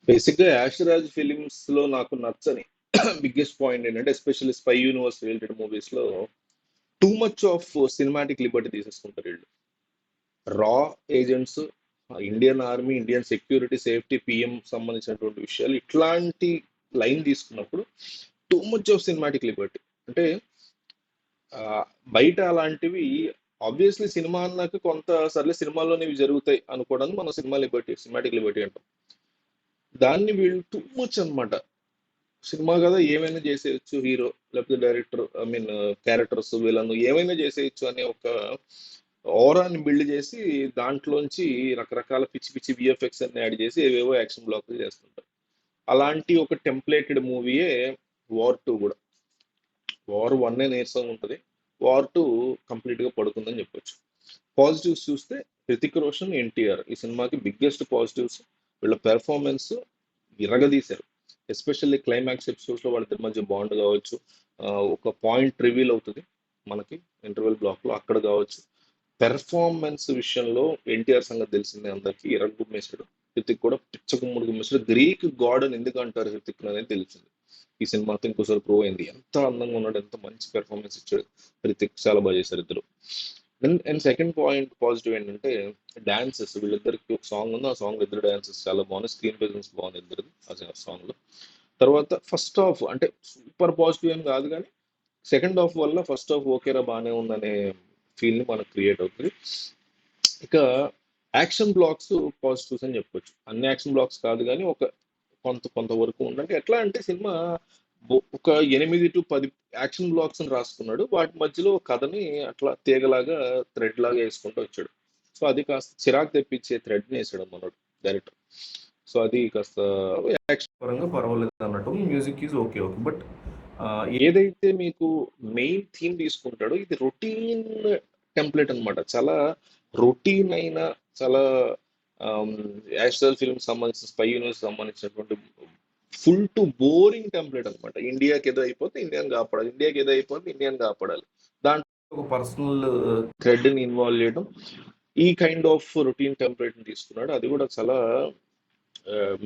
బేసిక్‌గా 'యాష్ రాజ్' ఫిలిమ్స్‌లో నాకు నచ్చని బిగ్గెస్ట్ పాయింట్ ఏంటంటే, ఎస్పెషల్లీ స్పై యూనివర్స్ రిలేటెడ్ మూవీస్‌లో too much of cinematic liberty తీసేసుకుంటారు వీళ్ళు. రా agents, Indian army, Indian security, safety, PM సంబంధించినటువంటి విషయాలు ఇట్లాంటి లైన్ తీసుకున్నప్పుడు too much of cinematic liberty. అంటే బయట అలాంటివి ఆబ్వియస్లీ సినిమా అన్నాక కొంత సర్లే సినిమాల్లోనే ఇవి జరుగుతాయి అనుకోవడానికి మనం సినిమా లిబర్టీ, సినిమాటిక్ లిబర్టీ అంటాం. దాన్ని వీళ్ళు టూ మచ్ అన్నమాట. సినిమా కదా ఏమైనా చేసేయచ్చు హీరో, లేకపోతే డైరెక్టర్, ఐ మీన్ క్యారెక్టర్స్ వీళ్ళను ఏమైనా చేసేయచ్చు అనే ఒక ఓరాని బిల్డ్ చేసి దాంట్లోంచి రకరకాల పిచ్చి పిచ్చి విఎఫ్ఎక్స్ అన్ని యాడ్ చేసి ఏవేవో యాక్షన్ బ్లాక్లు చేస్తుంటారు. అలాంటి ఒక టెంప్లేటెడ్ మూవీయే వార్ 2 కూడా. వార్ 1 నీరసం ఉంటుంది, వార్ 2 కంప్లీట్ గా పడుకుందని చెప్పొచ్చు. పాజిటివ్స్ చూస్తే హృతిక్ రోషన్, ఎన్టీఆర్ ఈ సినిమాకి బిగ్గెస్ట్ పాజిటివ్స్. వీళ్ళ పెర్ఫార్మెన్స్ ఇరగదీశారు. ఎస్పెషల్లీ క్లైమాక్స్ ఎపిసోడ్స్ లో వాళ్ళిద్దరి మధ్య బాండ్ కావచ్చు, ఒక పాయింట్ రివీల్ అవుతుంది మనకి ఇంటర్వెల్ బ్లాక్ లో, అక్కడ కావచ్చు. పెర్ఫార్మెన్స్ విషయంలో ఎన్టీఆర్ సంగతి తెలిసిందే అందరికి, ఇరగ హృతిక్ కూడా పిచ్చకుమ్ముడు గుమ్మేశాడు. గ్రీక్ గాడ్ అని ఎందుకు అంటారు హృతిక్ అనేది తెలిసింది ఈ సినిమాతో, ఇంకోసారి ప్రూవ్ అయింది. ఎంత అందంగా ఉన్నాడు, ఎంత మంచి పెర్ఫార్మెన్స్ ఇచ్చాడు హృతిక్, చాలా బాగా చేశారు ఇద్దరు. అండ్ సెకండ్ పాయింట్ పాజిటివ్ ఏంటంటే డాన్సెస్. వీళ్ళిద్దరికి ఒక సాంగ్ ఉంది, ఆ సాంగ్ ఇద్దరు డాన్సెస్ చాలా బాగున్నాయి, స్క్రీన్ ప్రెజెన్స్ బాగుంది ఇద్దరు ఆ సాంగ్ లో. తర్వాత ఫస్ట్ హాఫ్ అంటే సూపర్ పాజిటివ్ ఏం కాదు కానీ సెకండ్ హాఫ్ వల్ల ఫస్ట్ హాఫ్ ఓకేరా బాగానే ఉందనే ఫీల్ ని మనకు క్రియేట్ అవుతుంది. ఇక యాక్షన్ బ్లాక్స్ పాజిటివ్స్ అని చెప్పొచ్చు. అన్ని యాక్షన్ బ్లాక్స్ కాదు కానీ ఒక కొంతవరకు ఉందంటే ఎట్లా అంటే సినిమా ఒక 8 to 10 యాక్షన్ బ్లాక్స్ అని రాసుకున్నాడు, వాటి మధ్యలో కథని అట్లా తీగలాగా థ్రెడ్ లాగా వేసుకుంటూ వచ్చాడు. సో అది కాస్త చిరాకు తెప్పించే థ్రెడ్ ని వేసాడు మనోడు డైరెక్టర్. సో అది కాస్త యాక్షన్ పరంగా పర్వాలేదు అన్నట్టు. Music is okay okay, but ఏదైతే మీకు మెయిన్ థీమ్ తీసుకుంటాడో ఇది రొటీన్ టెంప్లెట్ అన్నమాట. చాలా రొటీన్ అయిన, చాలా యాక్షన్ ఫిల్మ్ సంబంధించిన, స్పై యూనివర్స్ సంబంధించినటువంటి ఫుల్ టు బోరింగ్ టెంప్లెట్ అనమాట. ఇండియాకి ఏదో అయిపోతే ఇండియాని కాపాడాలి, ఇండియాకి ఏదో అయిపోతే ఇండియాని కాపాడాలి. దాంట్లో ఒక పర్సనల్ థ్రెడ్ ని ఇన్వాల్వ్ చేయడం, ఈ కైండ్ ఆఫ్ రొటీన్ టెంప్లెట్ ని తీసుకున్నాడు. అది కూడా చాలా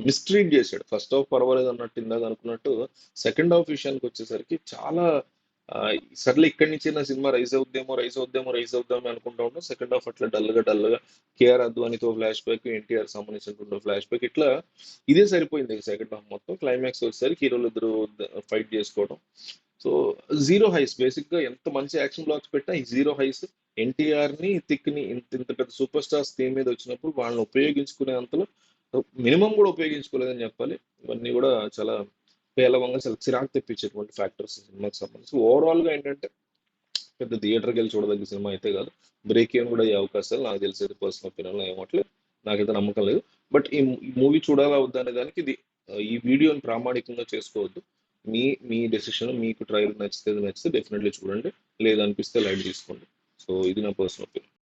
మిస్ట్రీట్ చేశాడు. ఫస్ట్ హాఫ్ పర్వాలేదు అన్నట్టు ఇందాక అనుకున్నట్టు, సెకండ్ హాఫ్ విషయానికి వచ్చేసరికి చాలా సర్లే ఇక్కడి నుంచి నా సినిమా రైజ్ అవుద్దామో అనుకుంటా ఉంటాం. సెకండ్ హాఫ్ అట్లా డల్ గా కేఆర్ అద్వానితో ఫ్లాష్ బ్యాక్, ఎన్టీఆర్ సంబంధించినటువంటి ఫ్లాష్ బ్యాక్, ఇట్లా ఇదే సరిపోయింది సెకండ్ హాఫ్ మొత్తం. క్లైమాక్స్ వచ్చేసరికి హీరోలు ఇద్దరు ఫైట్ చేసుకోవడం. So zero highs. బేసిక్ గా ఎంత మంచి యాక్షన్ బ్లాక్స్ పెట్టా ఈ జీరో హైస్. ఎన్టీఆర్ ని, థిక్ ని, ఇంత ఇంత పెద్ద సూపర్ స్టార్స్ థీమ్ మీద వచ్చినప్పుడు వాళ్ళని ఉపయోగించుకునే అంతలో మినిమం కూడా ఉపయోగించుకోలేదని చెప్పాలి. ఇవన్నీ కూడా చాలా పేలవంగా, చాలా చిరాకు తెప్పించేటువంటి ఫ్యాక్టర్స్ సినిమాకి సంబంధించి. ఓవరాల్ గా ఏంటంటే పెద్ద థియేటర్కి వెళ్ళి చూడదగ్గ సినిమా అయితే కాదు. బ్రేక్ ఏం కూడా అయ్యే అవకాశాలు నాకు తెలిసేది పర్సనల్ ఒపీనియన్ ఏమట్లేదు, నాకైతే నమ్మకం లేదు. బట్ ఈ మూవీ చూడాలా వద్దా అనే దానికి ఇది ఈ వీడియోని ప్రామాణికంగా చేసుకోవద్దు. మీ మీ డెసిషన్. మీకు ట్రైలర్ నచ్చితే డెఫినెట్లీ చూడండి, లేదనిపిస్తే లైట్ తీసుకోండి. సో ఇది నా పర్సనల్ ఒపీనియన్.